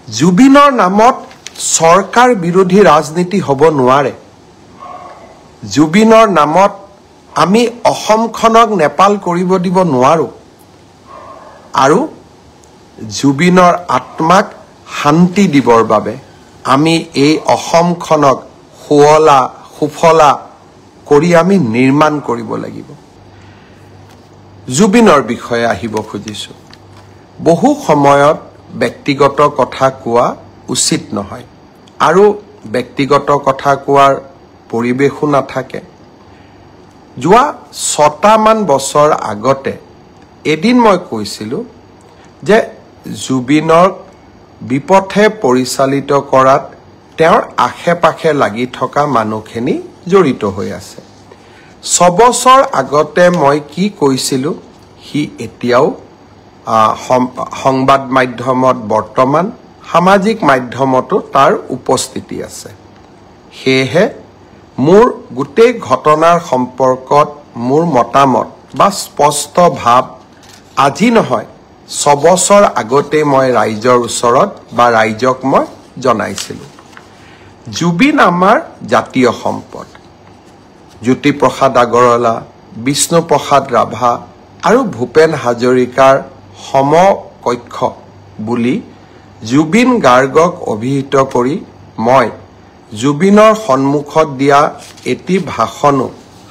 জুবিনৰ নামত চৰকাৰ বিৰোধী ৰাজনীতি হ'ব নোৱাৰে জুবিনৰ নামত আমি অসমখনক নেপাল কৰিব দিব নোৱাৰো আৰু জুবিনৰ আত্মাক শান্তি দিবৰ বাবে আমি এই অসমখনক সুৱলা সুফলা কৰি আমি নিৰ্মাণ কৰিব লাগিব জুবিনৰ বিষয়ে আহিব খুজিছো বহু সময়ত ব্যক্তিগত কথা কোৱা উচিত নহয় আৰু ব্যক্তিগত কথা কোৱাৰ পৰিবেশো নাথাকে যোৱা 6টা মান বছৰ আগতে এদিন মই কৈছিলো যে জুবিনৰ বিপথে পৰিচালিত কৰাত তেওঁৰ আশে-পাশে লাগি থকা মানুহখিনি জড়িত হৈ আছে 6 বছৰ আগতে মই কি কৈছিলো হি এতিয়াও সংবাদ মাধ্যমত বৰ্তমান সামাজিক মাধ্যমতো তাৰ উপস্থিতি আছে হেহে মোৰ গুটেই ঘটনাৰ সম্পৰ্কত মোৰ মতামত বা স্পষ্ট ভাব আজি নহয় 6 বছৰ আগতে মই ৰাইজৰ ওচৰত বা ৰাইজক মই জনাইছিলো জুবিন আমাৰ জাতীয় সম্পদ জ্যোতিপ্ৰসাদ আগৰৱালা বিষ্ণুপ্ৰসাদ ৰাভা আৰু ভূপেন হাজৰিকাৰ সমকক্ষ বুলি জুবিন গাৰ্গক অভিহিত কৰি মই জুবিনৰ সন্মুখত দিয়া এটি ভাষণো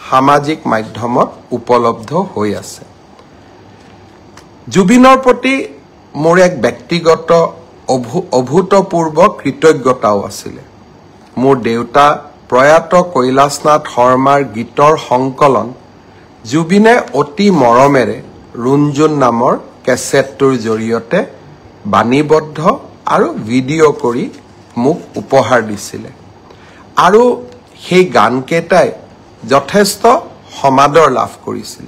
সামাজিক মাধ্যমত উপলব্ধ হৈ আছে জুবিনৰ প্ৰতি মোৰ এক ব্যক্তিগত অভূতপূৰ্ব কৃতজ্ঞতাও আছিল মোৰ দেউতা প্ৰয়াত কৈলাশনাথ শৰ্মাৰ গীতৰ সংকলন জুবিনে অতি মৰমেৰে ৰুঞ্জুন নামৰ কেছেটটোৰ জৰিয়তে বাণীবদ্ধ আৰু ভিডিঅ' কৰি মোক উপহাৰ দিছিলে আৰু সেই গানকেইটাই যথেষ্ট সমাদৰ লাভ কৰিছিল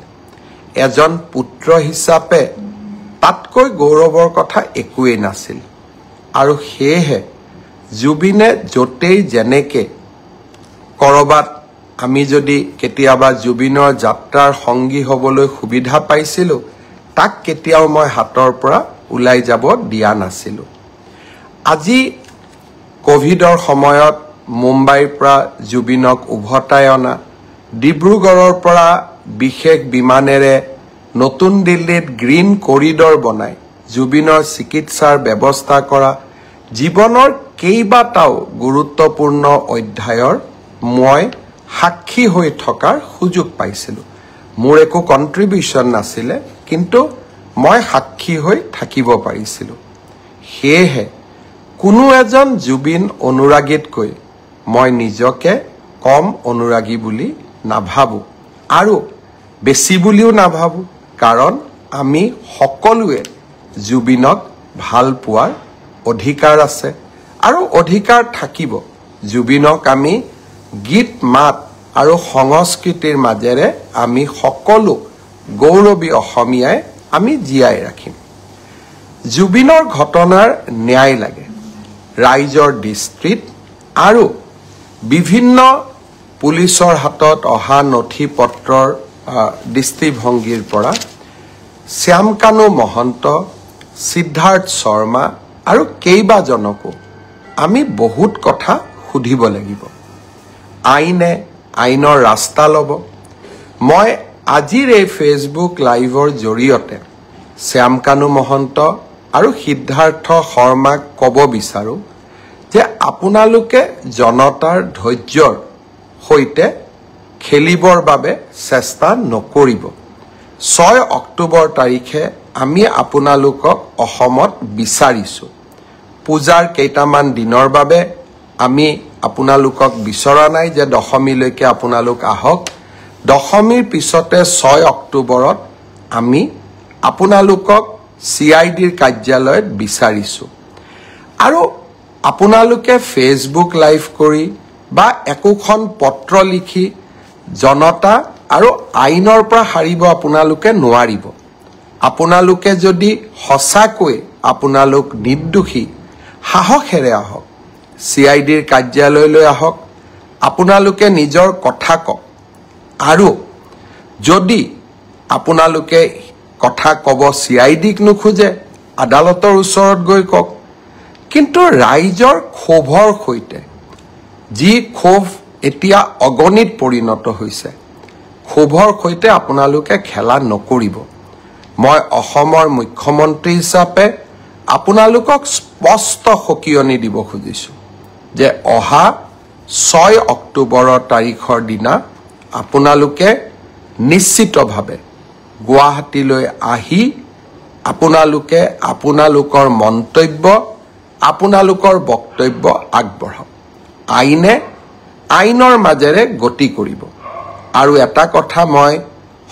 এজন পুত্ৰ হিচাপে তাতকৈ গৌৰৱৰ কথা একোৱেই নাছিল আৰু হেহে জুবিনে যতেই যেনেকে কৰবাত আমি যদি কেতিয়াবা জুবিনৰ যাত্ৰাৰ সংগী হ'বলৈ সুবিধা পাইছিলো তাক কেতিয়াও মই হাতৰ পৰা উলাই যাব দিয়া নাছিলো আজি কোভিডৰ সময়ত মুম্বাইৰ পৰা জুবিনক উভতাই অনা ডিব্ৰুগড়ৰ পৰা বিশেষ বিমানেৰে নতুন দিল্লীত গ্ৰীণ কৰিডৰ বনাই জুবিনৰ চিকিৎসাৰ ব্যৱস্থা কৰা জীৱনৰ কেইবাটাও গুৰুত্বপূৰ্ণ অধ্যায়ৰ মই সাক্ষী হৈ থকাৰ সুযোগ পাইছিলো মোৰ একো কন্ট্ৰিবিউশন নাছিলে কিন্তু মই সাক্ষী হৈ থাকিব পাৰিছিলো হেহে কোনো এজন জুবিন অনুৰাগীতকৈ মই নিজকে কম অনুৰাগী বুলি নাভাবো আৰু বেছি বুলিও নাভাবো কাৰণ আমি সকলোৱে জুবিনক ভাল পোৱাৰ অধিকাৰ আছে আৰু অধিকাৰ থাকিব জুবিনক আমি গীত মাত আৰু সংস্কৃতিৰ মাজেৰে আমি সকলো গৌৰৱী অসমীয়াই আমি জীয়াই ৰাখিম জুবিনৰ ঘটনাৰ ন্যায় লাগে ৰাইজৰ দৃষ্টিত আৰু বিভিন্ন পুলিচৰ হাতত অহা নথি পত্ৰৰ দৃষ্টিভংগীৰ পৰা শ্যামকানু মহন্ত সিদ্ধাৰ্থ শৰ্মা আৰু কেইবাজনকো আমি বহুত কথা সুধিব লাগিব আইনে আইনৰ ৰাস্তা ল'ব মই আজিৰ এই ফেচবুক লাইভৰ জৰিয়তে শ্যামকানু মহন্ত আৰু সিদ্ধাৰ্থ শৰ্মাক ক'ব বিচাৰো যে আপোনালোকে জনতাৰ ধৈৰ্যৰ সৈতে খেলিবৰ বাবে চেষ্টা নকৰিব 6 অক্টোবৰ তাৰিখে আমি আপোনালোকক অসমত বিচাৰিছো পূজাৰ কেইটামান দিনৰ বাবে আমি আপোনালোকক বিচৰা নাই যে দশমীলৈকে আপোনালোক আহক দশমীৰ পিছতে 6 অক্টোবৰত আমি আপোনালোকক CIDৰ কাৰ্যালয়ত বিচাৰিছো আৰু আপোনালোকে ফেচবুক লাইভ কৰি বা একোখন পত্ৰ লিখি জনতা আৰু আইনৰ পৰা হাৰিব আপোনালোকে নোৱাৰিব আপোনালোকে যদি সঁচাকৈ আপোনালোক নিৰ্দোষী সাহসেৰে আহক CIDৰ কাৰ্যালয়লৈ আহক আপোনালোকে নিজৰ কথা কওক আৰু যদি আপোনালোকে কথা ক'ব CIDক নুখোজে আদালতৰ ওচৰত গৈ কওক কিন্তু ৰাইজৰ ক্ষোভৰ সৈতে যি ক্ষোভ এতিয়া অগণিত পৰিণত হৈছে, ক্ষোভৰ সৈতে আপোনালোকে খেলা নকৰিব। মই অসমৰ মুখ্যমন্ত্ৰী হিচাপে আপোনালোকক স্পষ্ট সকিয়নি দিব খুজিছো যে অহা 6 অক্টোবৰৰ তাৰিখৰ দিনা আপোনালোকে নিশ্চিতভাৱে গুৱাহাটীলৈ আহি আপোনালোকে আপোনালোকৰ মন্তব্য, আপোনালোকৰ বক্তব্য আগবঢ়াওক। আইনৰ মাজেৰে গতি কৰিব। আৰু এটা কথা মই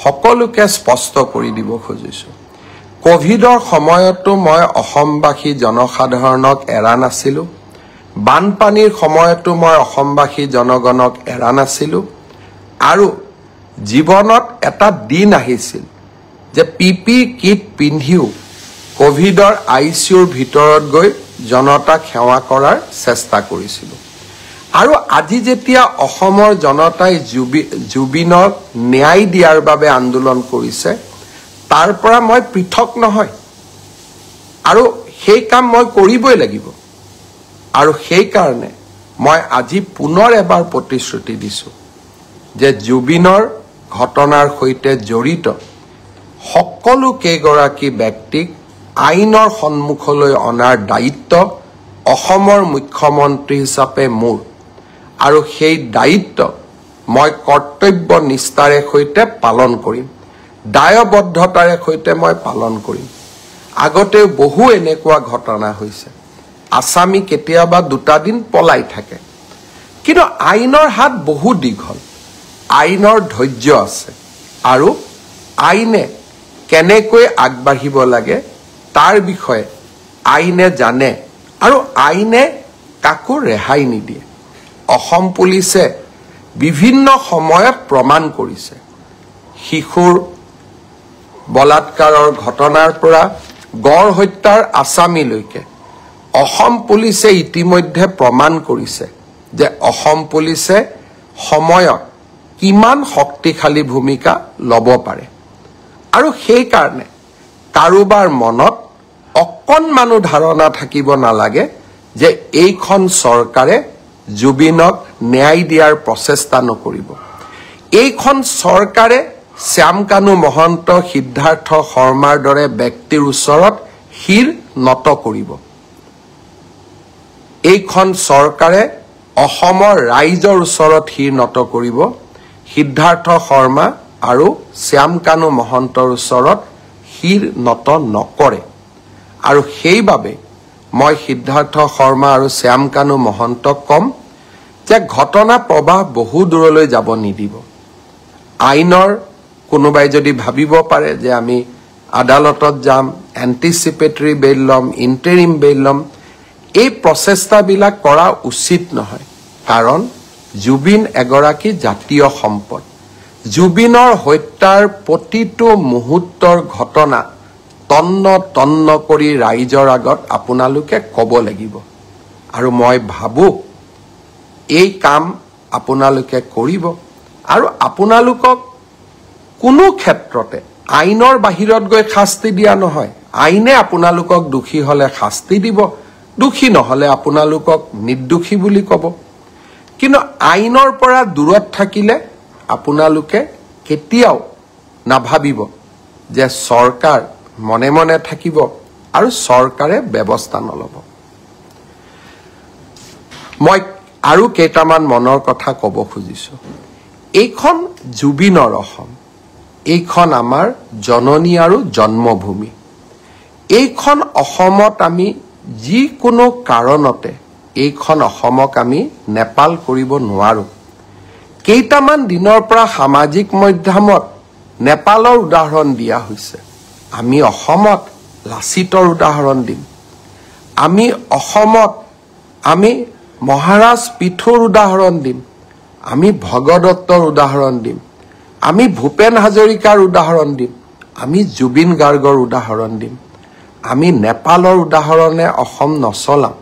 সকলোকে স্পষ্ট কৰি দিব খুজিছো, কোভিডৰ সময়তো মই অসমবাসী জনসাধাৰণক এৰা নাছিলো, বানপানীৰ সময়তো মই অসমবাসী জনগণক এৰা নাছিলো। আৰু জীৱনত এটা দিন আহিছিল যে পিপি কিট পিন্ধিও কোভিডৰ ICUৰ ভিতৰত গৈ জনতাক সেৱা কৰাৰ চেষ্টা কৰিছিলো। আৰু আজি যেতিয়া অসমৰ জনতাই জুবিনক ন্যায় দিয়াৰ বাবে আন্দোলন কৰিছে, তাৰ পৰা মই পৃথক নহয় আৰু সেই কাম মই কৰিবই লাগিব। আৰু সেই কাৰণে মই আজি পুনৰ এবাৰ প্ৰতিশ্ৰুতি দিছো যে জুবিনৰ ঘটনাৰ সৈতে জড়িত সকলো কেইগৰাকী ব্যক্তিক আইনৰ সন্মুখলৈ অনাৰ দায়িত্ব অসমৰ মুখ্যমন্ত্ৰী হিচাপে মোৰ। আৰু সেই দায়িত্ব মই কৰ্তব্য নিষ্ঠাৰে সৈতে পালন কৰিম, দায়বদ্ধতাৰে সৈতে মই পালন কৰিম। আগতেও বহু এনেকুৱা ঘটনা হৈছে, আসামী কেতিয়াবা 2 দিন পলাই থাকে, কিন্তু আইনৰ হাত বহু দীঘল, আইনৰ ধৈৰ্য আছে আৰু আইনে কেনেকৈ আগবাঢ়িব লাগে তাৰ বিষয়ে আইনে জানে আৰু আইনে কাকো ৰেহাই নিদিয়ে। অসম পুলিচে বিভিন্ন সময়ত প্ৰমাণ কৰিছে, শিশুৰ বলাৎকাৰৰ ঘটনাৰ পৰা গড় হত্যাৰ আসামীলৈকে অসম পুলিচে ইতিমধ্যে প্ৰমাণ কৰিছে যে অসম পুলিচে সময়ত কিমান শক্তিশালী ভূমিকা ল'ব পাৰে। আৰু সেই কাৰণে কাৰোবাৰ মনত অকণমানো ধাৰণা থাকিব নালাগে যে এইখন চৰকাৰে জুবিনক ন্যায় দিয়াৰ প্ৰচেষ্টা নকৰিব। এইখন চৰকাৰে শ্যামকানু মহন্ত, সিদ্ধাৰ্থ শৰ্মাৰ দৰে ব্যক্তিৰ ওচৰত শিৰ নত কৰিব। এইখন চৰকাৰে অসমৰ ৰাইজৰ ওচৰত শিৰ নত কৰিব, সিদ্ধাৰ্থ শৰ্মা আৰু শ্যামকানু মহন্তৰ ওচৰত শিৰ নত নকৰে। আৰু সেইবাবে মই সিদ্ধাৰ্থ শৰ্মা আৰু শ্যামকানু মহন্তক কম যে ঘটনা প্ৰবাহ বহু দূৰলৈ যাব নিদিব। আইনৰ কোনোবাই যদি ভাবিব পাৰে যে আমি আদালতত যাম, এণ্টিচিপেটৰী বেইল ল'ম, ইণ্টাৰিম বেইল ল'ম, এই প্ৰচেষ্টাবিলাক কৰা উচিত নহয়। কাৰণ জুবিন এগৰাকী জাতীয় সম্পদ। জুবিনৰ হত্যাৰ প্ৰতিটো মুহূৰ্তৰ ঘটনা তন্ন কৰি ৰাইজৰ আগত আপোনালোকে ক'ব লাগিব। আৰু মই ভাবো এই কাম আপোনালোকে কৰিব। আৰু আপোনালোকক কোনো ক্ষেত্ৰতে আইনৰ বাহিৰত গৈ শাস্তি দিয়া নহয়। আইনে আপোনালোকক দোষী হলে শাস্তি দিব, দোষী নহলে আপোনালোকক নিৰ্দোষী বুলি ক'ব। কিন্তু আইনৰ পৰা দূৰত থাকিলে আপোনালোকে কেতিয়াও নাভাবিব যে চৰকাৰ মনে মনে থাকিব আৰু চৰকাৰে ব্যৱস্থা নল'ব। মই আৰু কেইটামান মনৰ কথা ক'ব খুজিছো। এইখন জুবিনৰ অসম, এইখন আমাৰ জননী আৰু জন্মভূমি। এইখন অসমত আমি যিকোনো কাৰণতে এইখন অসমক আমি নেপাল কৰিব নোৱাৰো। কেইটামান দিনৰ পৰা সামাজিক মাধ্যমত নেপালৰ উদাহৰণ দিয়া হৈছে। আমি অসমত লাচিতৰ উদাহৰণ দিম, আমি অসমত আমি মহাৰাজ পিথুৰ উদাহৰণ দিম, আমি ভগদত্তৰ উদাহৰণ দিম, আমি ভূপেন হাজৰিকাৰ উদাহৰণ দিম, আমি জুবিন গাৰ্গৰ উদাহৰণ দিম। আমি নেপালৰ উদাহৰণে অসম নচলাম।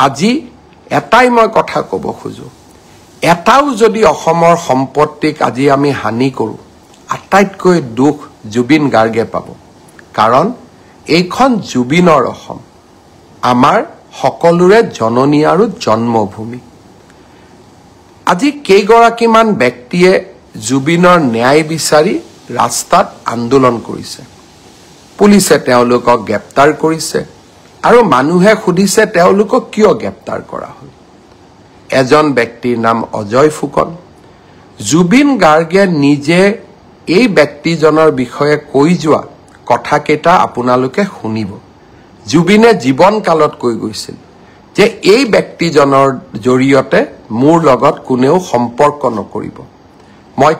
আজি এটাই মই কথা ক'ব খোজো, এটাও যদি অসমৰ সম্পত্তিক আজি আমি হানি কৰোঁ, আটাইতকৈ দুখ জুবিন গাৰ্গে পাব। কাৰণ এইখন জুবিনৰ অসম, আমাৰ সকলোৰে জননী আৰু জন্মভূমি। আজি কেইগৰাকীমান ব্যক্তিয়ে জুবিনৰ ন্যায় বিচাৰি ৰাস্তাত আন্দোলন কৰিছে। পুলিচে তেওঁলোকক গ্ৰেপ্তাৰ কৰিছে আৰু মানুহে সুধিছে তেওঁলোকক কিয় গ্ৰেপ্তাৰ কৰা হ'ল। এজন ব্যক্তিৰ নাম অজয় ফুকন। জুবিন গাৰ্গে নিজে এই ব্যক্তিজনৰ বিষয়ে কৈ যোৱা কথাকেইটা আপোনালোকে শুনিব। জুবিনে জীৱনকালত কৈ গৈছিল যে এই ব্যক্তিজনৰ জৰিয়তে মোৰ লগত কোনেও সম্পৰ্ক নকৰিব। মই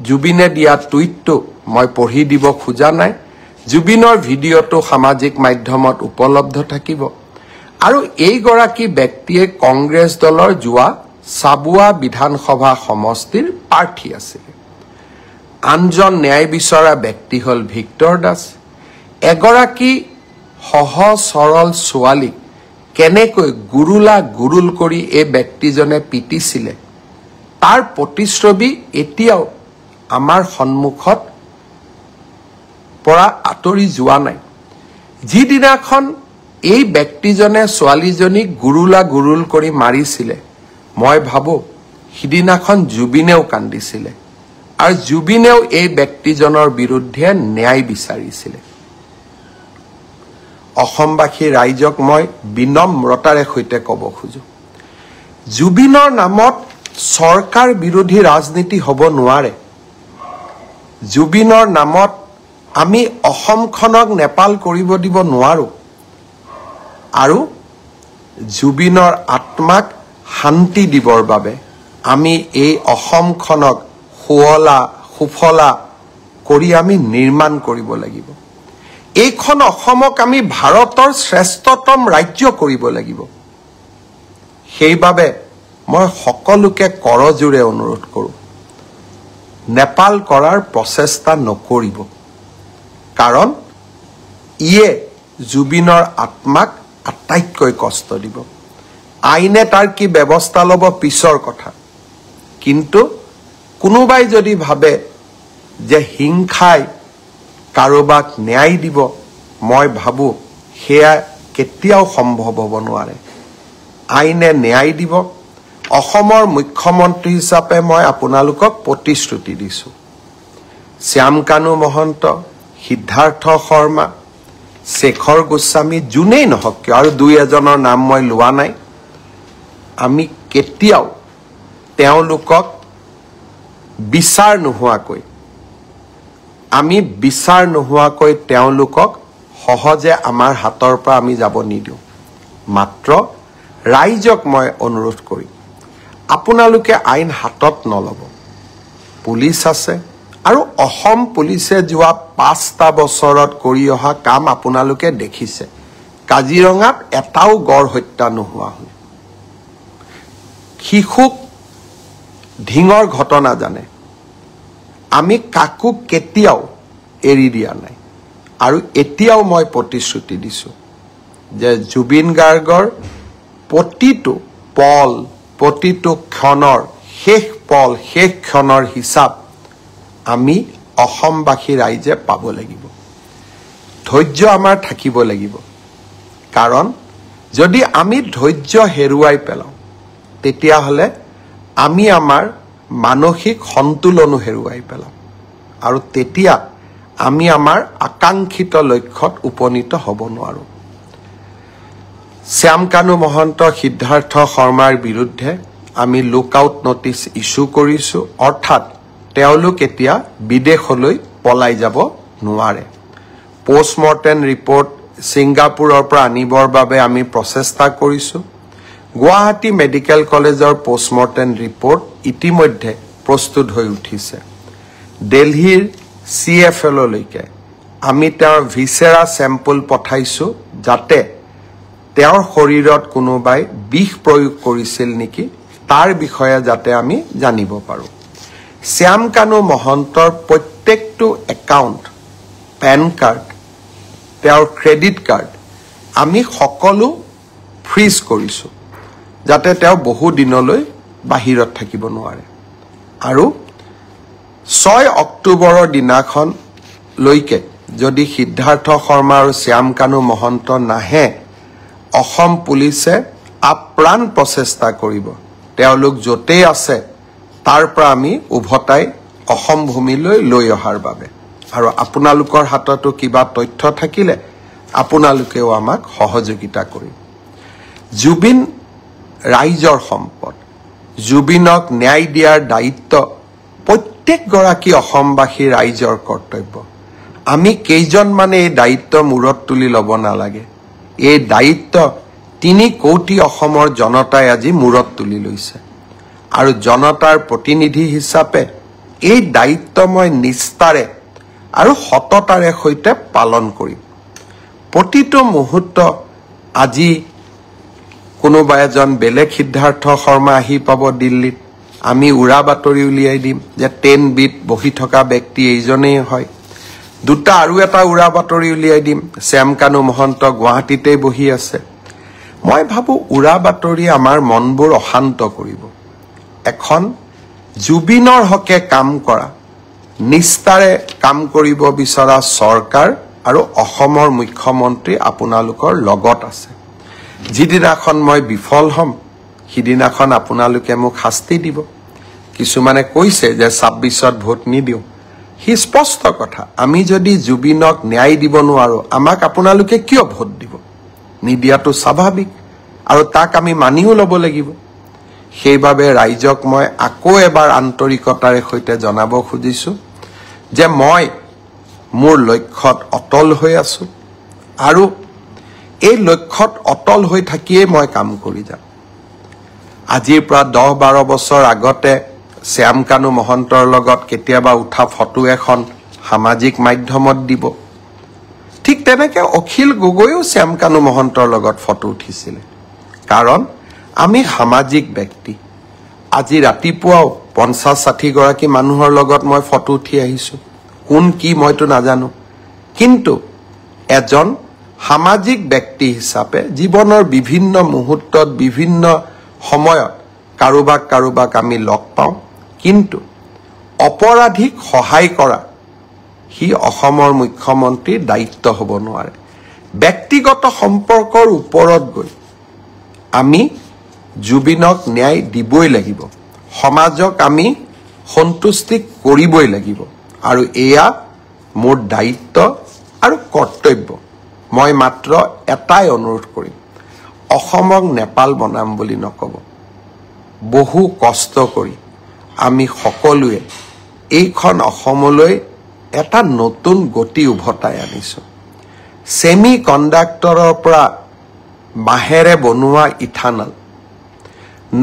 জুবিনে দিয়া টুইটটো মই পঢ়ি দিব খোজা নাই। জুবিনৰ ভিডিঅ'টো সামাজিক মাধ্যমত উপলব্ধ থাকিব। আৰু এইগৰাকী ব্যক্তিয়ে কংগ্ৰেছ দলৰ যোৱা চাবুৱা বিধানসভা সমষ্টিৰ প্ৰাৰ্থী আছিল। আনজন ন্যায় বিচৰা ব্যক্তি হ'ল ভিক্টৰ দাস। এগৰাকী সহজ সৰল ছোৱালীক কেনেকৈ গুৰুল কৰি এই ব্যক্তিজনে পিটিছিলে তাৰ প্ৰতিচ্ছবি এতিয়াও আমাৰ সন্মুখত পৰা আঁতৰি যোৱা নাই। যিদিনাখন এই ব্যক্তিজনে ছোৱালীজনীক গুৰুল কৰি মাৰিছিলে, মই ভাবো সিদিনাখন জুবিনেও কান্দিছিলে আৰু জুবিনেও এই ব্যক্তিজনৰ বিৰুদ্ধে ন্যায় বিচাৰিছিলে। অসমবাসী ৰাইজক মই বিনম্ৰতাৰে সৈতে ক'ব খোজো, জুবিনৰ নামত চৰকাৰ বিৰোধী ৰাজনীতি হ'ব নোৱাৰে। জুবিনৰ নামত আমি অসমখনক নেপাল কৰিব দিব নোৱাৰো আৰু জুবিনৰ আত্মাক শান্তি দিবৰ বাবে আমি এই অসমখনক সুফলা কৰি আমি নিৰ্মাণ কৰিব লাগিব। এইখন অসমক আমি ভাৰতৰ শ্ৰেষ্ঠতম ৰাজ্য কৰিব লাগিব। সেইবাবে মই সকলোকে কৰজোৰে অনুৰোধ কৰোঁ, নেপাল কৰাৰ প্ৰচেষ্টা নকৰিব, কাৰণ ইয়ে জুবিনৰ আত্মাক আটাইতকৈ কষ্ট দিব। আইনে তাৰ কি ব্যৱস্থা ল'ব পিছৰ কথা, কিন্তু কোনোবাই যদি ভাবে যে হিংসাই কাৰোবাক ন্যায় দিব, মই ভাবোঁ সেয়া কেতিয়াও সম্ভৱ হ'ব নোৱাৰে। আইনে ন্যায় দিব। অসমৰ মুখ্যমন্ত্ৰী হিচাপে মই আপোনালোকক প্ৰতিশ্ৰুতি দিছোঁ। শ্যামকানু মহন্ত, সিদ্ধাৰ্থ শৰ্মা, শেখৰ গোস্বামী, যোনেই নহওক কিয়, আৰু দুই এজনৰ নাম মই লোৱা নাই, আমি কেতিয়াও তেওঁলোকক বিচাৰ নোহোৱাকৈ তেওঁলোকক সহজে আমাৰ হাতৰ পৰা আমি যাব নিদিওঁ। মাত্ৰ ৰাইজক মই অনুৰোধ কৰিম, আপোনালোকে আইন হাতত নল'ব। পুলিচ আছে আৰু অসম পুলিচে যোৱা 5টা বছৰত কৰি অহা কাম আপোনালোকে দেখিছে। কাজিৰঙাত এটাও গড় হত্যা নোহোৱা হ'ল। শিশুক ঢিঙৰ ঘটনা জানে। আমি কাকো কেতিয়াও এৰি দিয়া নাই আৰু এতিয়াও মই প্ৰতিশ্ৰুতি দিছোঁ যে জুবিন গাৰ্গৰ প্ৰতিটো পল, প্ৰতিটো ক্ষণৰ শেষ ক্ষণৰ হিচাপ আমি অসমবাসী ৰাইজে পাব লাগিব। ধৈৰ্য আমাৰ থাকিব লাগিব, কাৰণ যদি আমি ধৈৰ্য হেৰুৱাই পেলাওঁ তেতিয়াহ'লে আমি আমাৰ মানসিক সন্তুলনো হেৰুৱাই পেলাম আৰু তেতিয়া আমি আমাৰ আকাংক্ষিত লক্ষ্যত উপনীত হ'ব নোৱাৰোঁ। শ্যামকানু মহন্ত, সিদ্ধাৰ্থ শৰ্মাৰ বিৰুদ্ধে আমি লুকআউট নটিচ ইছ্যু কৰিছোঁ, অৰ্থাৎ তেওঁলোক এতিয়া বিদেশলৈ পলাই যাব নোৱাৰে। পোষ্টমৰ্টেম ৰিপৰ্ট ছিংগাপুৰৰ পৰা আনিবৰ বাবে আমি প্ৰচেষ্টা কৰিছোঁ। গুৱাহাটী মেডিকেল কলেজৰ পোষ্টমৰ্টেম ৰিপৰ্ট ইতিমধ্যে প্ৰস্তুত হৈ উঠিছে। দিল্লীৰ CFLলৈকে আমি তেওঁৰ ভিছেৰা চেম্পল পঠাইছোঁ, যাতে তেওঁৰ শৰীৰত কোনোবাই বিষ প্ৰয়োগ কৰিছিল নেকি তাৰ বিষয়ে যাতে আমি জানিব পাৰোঁ। শ্যামকানু মহন্তৰ প্ৰত্যেকটো একাউণ্ট, পেন কাৰ্ড, তেওঁৰ ক্ৰেডিট কাৰ্ড আমি সকলো ফ্ৰিজ কৰিছোঁ, যাতে তেওঁ বহু দিনলৈ বাহিৰত থাকিব নোৱাৰে। আৰু 6 অক্টোবৰৰ দিনাখনলৈকে যদি সিদ্ধাৰ্থ শৰ্মা আৰু শ্যামকানু মহন্ত নাহে অসম পুলিচে আপ্ৰাণ প্ৰচেষ্টা কৰিব তেওঁলোক য'তেই আছে তাৰ পৰা আমি উভতাই অসম ভূমিলৈ লৈ অহাৰ বাবে আৰু আপোনালোকৰ হাততো কিবা তথ্য থাকিলে আপোনালোকেও আমাক সহযোগিতা কৰিব জুবিন ৰাইজৰ সম্পদ জুবিনক ন্যায় দিয়াৰ দায়িত্ব প্ৰত্যেকগৰাকী অসমবাসী ৰাইজৰ কৰ্তব্য আমি কেইজনমানে এই দায়িত্ব মূৰত তুলি ল'ব নালাগে এই দায়িত্ব 3 কোটি অসমৰ জনতাই আজি মূৰত তুলি লৈছে আৰু জনতাৰ প্ৰতিনিধি হিচাপে এই দায়িত্ব মই নিষ্ঠাৰে আৰু সততাৰে সৈতে পালন কৰিম প্ৰতিটো মুহূৰ্ত আজি কোনোবা এজন বেলেগ সিদ্ধাৰ্থ শৰ্মা আহি পাব দিল্লীত আমি উৰা বাতৰি উলিয়াই দিম যে 10 বিট বহি থকা ব্যক্তি এইজনেই হয় দুটা আৰু এটা উৰা বাতৰি উলিয়াই দিম শ্যামকানু মহন্ত গুৱাহাটীতে বহি আছে মই ভাবো উৰা বাতৰি আমাৰ মনবোৰ অশান্ত কৰিব এখন জুবিনৰ হকে কাম কৰা নিষ্ঠাৰে কাম কৰিব বিচৰা চৰকাৰ আৰু অসমৰ মুখ্যমন্ত্ৰী আপোনালোকৰ লগত আছে যিদিনাখন মই বিফল হম সিদিনাখন আপোনালোকে মোক শাস্তি দিব কিছুমানে কৈছে যে 26ত ভোট নিদিও হি স্পষ্ট কথা আমি যদি জুবিনক ন্যায় দিব নোৱাৰো আমাক আপোনালোকে কিয় ভোট দিব নিদিয়াটো স্বাভাৱিক আৰু তাক আমি মানিও ল'ব লাগিব সেইবাবে ৰাইজক মই আকৌ এবাৰ আন্তৰিকতাৰে সৈতে জনাব খুজিছো যে মই মোৰ লক্ষ্যত অটল হৈ আছো আৰু এই লক্ষ্যত অটল হৈ থাকিয়ে মই কাম কৰি যাম আজিৰ পৰা 10-12 বছৰ আগতে শ্যামকানু মহন্তৰ লগত কেতিয়াবা উঠা ফটো এখন সামাজিক মাধ্যমত দিব ঠিক তেনেকে অখিল গগৈও শ্যামকানু মহন্তৰ লগত ফটো উঠিছিল কাৰণ আমি সামাজিক ব্যক্তি আজি ৰাতিপুৱাও 50-60 গৰাকী মানুহৰ লগত মই ফটো উঠি আহিছো কোন কি মইতো নাজানো কিন্তু এজন সামাজিক ব্যক্তি হিচাপে জীৱনৰ বিভিন্ন মুহূৰ্তত বিভিন্ন সময়ত কাৰোবাক আমি লগ পাওঁ কিন্তু অপৰাধীক সহায় কৰা হি অসমৰ মুখ্যমন্ত্ৰীৰ দায়িত্ব হ'ব নোৱাৰে ব্যক্তিগত সম্পৰ্কৰ ওপৰত গৈ আমি জুবিনক ন্যায় দিবই লাগিব সমাজক আমি সন্তুষ্টি কৰিবই লাগিব আৰু এয়া মোৰ দায়িত্ব আৰু কৰ্তব্য মই মাত্ৰ এটাই অনুৰোধ কৰিম অসমক নেপাল বনাম বুলি নকব বহু কষ্ট কৰি আমি সকলোৱে এইখন অসমলৈ এটা নতুন গতি উভতাই আনিছো সেমি কণ্ডাক্টৰৰ পৰা বাহেৰে বনোৱা ইথানল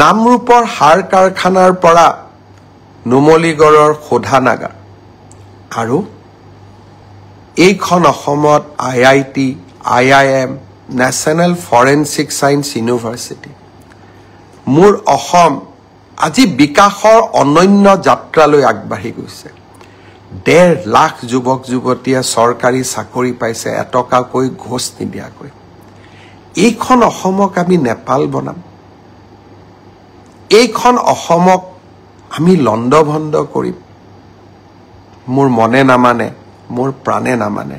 নামৰূপৰ সাৰ কাৰখানাৰ পৰা নুমলীগড়ৰ শোধানাগাৰ আৰু এইখন অসমত IIT IIM national forensic science university মোৰ অসম আজি বিকাশৰ অনন্য যাত্ৰালৈ আগবাঢ়ি গৈছে 1.5 লাখ যুৱক যুৱতীয়ে চৰকাৰী চাকৰি পাইছে এটকাকৈ ঘোষ নিদিয়াকৈ এইখন অসমক আমি নেপাল বনাম এইখন অসমক আমি লণ্ডভণ্ড কৰিম মোৰ মনে নামানে মোৰ প্ৰাণে নামানে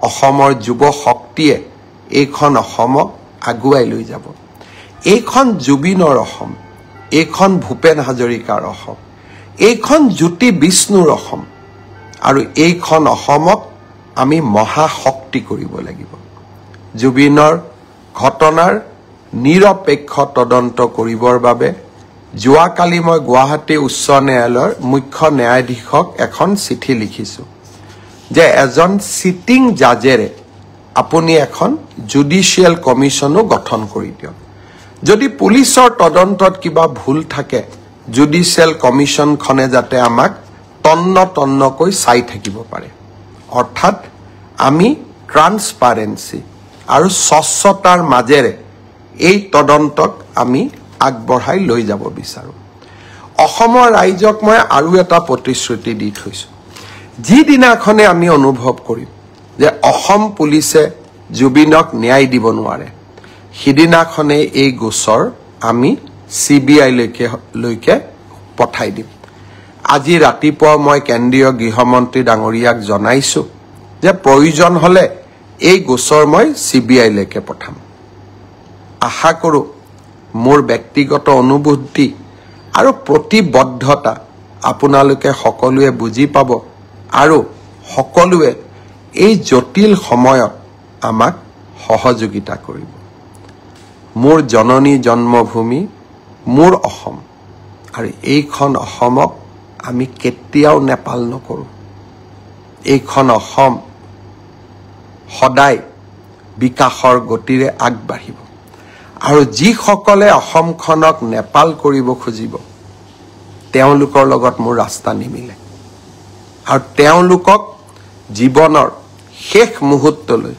অসমৰ যুৱ শক্তিয়ে এইখন অসমক আগুৱাই লৈ যাব এইখন জুবিনৰ অসম এইখন ভূপেন হাজৰিকাৰ অসম এইখন জ্যোতি বিষ্ণুৰ অসম আৰু এইখন অসমক আমি মহাশক্তি কৰিব লাগিব জুবিনৰ ঘটনাৰ নিৰপেক্ষ তদন্ত কৰিবৰ বাবে যোৱাকালি মই গুৱাহাটী উচ্চ ন্যায়ালয়ৰ মুখ্য ন্যায়াধীশক এখন চিঠি লিখিছো যে এজন সিটিং জাজেৰে আপুনি এখন জুডিশিয়েল কমিশনো গঠন কৰি দিয়ক যদি পুলিচৰ তদন্তত কিবা ভুল থাকে জুডিশিয়েল কমিশনখনে যাতে আমাক তন্নকৈ চাই থাকিব পাৰে অৰ্থাৎ আমি ট্ৰান্সপাৰেন্সি আৰু স্বচ্ছতাৰ মাজেৰে এই তদন্তক আমি আগবঢ়াই লৈ যাব বিচাৰো অসমৰ ৰাইজক মই আৰু এটা প্ৰতিশ্ৰুতি দি থৈছো যিদিনাখনে আমি অনুভৱ কৰিম যে অসম পুলিচে জুবিনক ন্যায় দিব নোৱাৰে সিদিনাখনে এই গোচৰ আমি CBI লৈকে পঠাই দিম আজি ৰাতিপুৱা মই কেন্দ্ৰীয় গৃহমন্ত্ৰী ডাঙৰীয়াক জনাইছো যে প্ৰয়োজন হলে এই গোচৰ মই CBI লৈকে পঠাম আশা কৰোঁ মোৰ ব্যক্তিগত অনুভূতি আৰু প্ৰতিবদ্ধতা আপোনালোকে সকলোৱে বুজি পাব আৰু সকলোৱে এই জটিল সময়ত আমাক সহযোগিতা কৰিব। মোৰ জননী জন্মভূমি মোৰ অসম আৰু এইখন অসমক আমি কেতিয়াও নেপাল নকৰোঁ। এইখন অসম সদায় বিকাশৰ গতিৰে আগবাঢ়িব আৰু যিসকলে অসমখনক নেপাল কৰিব খুজিব তেওঁলোকৰ লগত মোৰ ৰাস্তা নিমিলে আৰু তেওঁলোকক জীৱনৰ শেষ মুহূৰ্তলৈ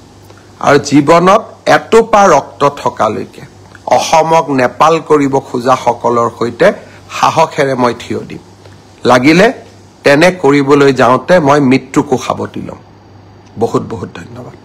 আৰু জীৱনত এটোপা ৰক্ত থকালৈকে অসমক নেপাল কৰিব খোজা সকলৰ সৈতে সাহসেৰে মই থিয় দিম। লাগিলে তেনে কৰিবলৈ যাওঁতে মই মৃত্যুকো সাৱটি ল'ম। বহুত বহুত ধন্যবাদ।